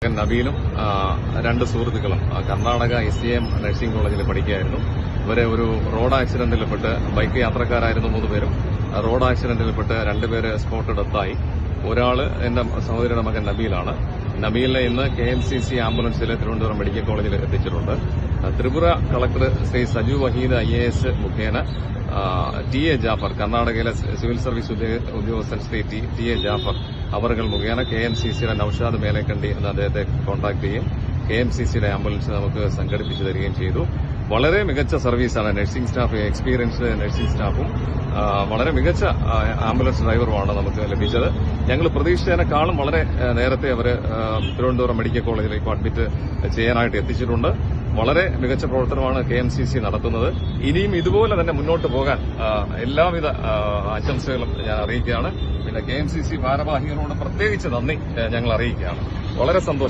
നബീലും രണ്ട് സുഹൃത്തുക്കളും Karnataka SEM nursing കോളേജിൽ പഠിക്കുകയായിരുന്നു. ഇവരെ ഒരു റോഡ് ആക്സിഡന്റിൽപ്പെട്ട് ബൈക്ക് യാത്രക്കാരായിരുന്നു 3 പേരും. റോഡ് ആക്സിഡന്റിൽപ്പെട്ട് 2 പേര് സ്പോട്ട് ഡെത്തായി. ഒരാള് എന്റെ സഹോദരിയുടെ മകൻ നബീലാണ്. നബീലിനെ ഇന്ന് KMCC ആംബുലൻസിൽ തിരുവനന്തപുരം മെഡിക്കൽ കോളേജിൽ എത്തിച്ചിട്ടുണ്ട്. ത്രിപുര കളക്ടർ ശ്രീ സജു വഹീദ് IAS മുഖേന TA ജാഫർ, കർണാടകയിലെ സിവിൽ സർവീസ് ഉദ്യോഗസ്ഥൻ ശ്രീ TA ജാഫർ അവർകൾ മുഖേന KMCCയുടെ നൌഷാദ് മേലേക്കണ്ടി എന്ന അദ്ദേഹത്തെ കോൺടാക്ട് ചെയ്യും. KMCCയുടെ ആംബുലൻസ് നമുക്ക് സംഘടിപ്പിച്ചു തരികയും ചെയ്തു. വളരെ മികച്ച സർവീസാണ്. നഴ്സിംഗ് സ്റ്റാഫ്, എക്സ്പീരിയൻസ്ഡ് നഴ്സിംഗ് സ്റ്റാഫും വളരെ മികച്ച ആംബുലൻസ് ഡ്രൈവറുമാണ് നമുക്ക് ലഭിച്ചത്. ഞങ്ങൾ പ്രതീക്ഷിച്ചതിനേക്കാളും വളരെ നേരത്തെ അവർ തിരുവനന്തപുരം മെഡിക്കൽ കോളേജിലേക്ക് അഡ്മിറ്റ് ചെയ്യാനായിട്ട് എത്തിച്ചിട്ടുണ്ട്. വളരെ മികച്ച പ്രവർത്തനമാണ് KMCC നടത്തുന്നത്. ഇനിയും ഇതുപോലെ തന്നെ മുന്നോട്ട് പോകാൻ എല്ലാവിധ ആശംസകളും ഞാൻ അറിയിക്കുകയാണ്. പിന്നെ KMCC ഭാരവാഹികളോട് പ്രത്യേകിച്ച് നന്ദി ഞങ്ങൾ അറിയിക്കുകയാണ്. വളരെ സന്തോഷം.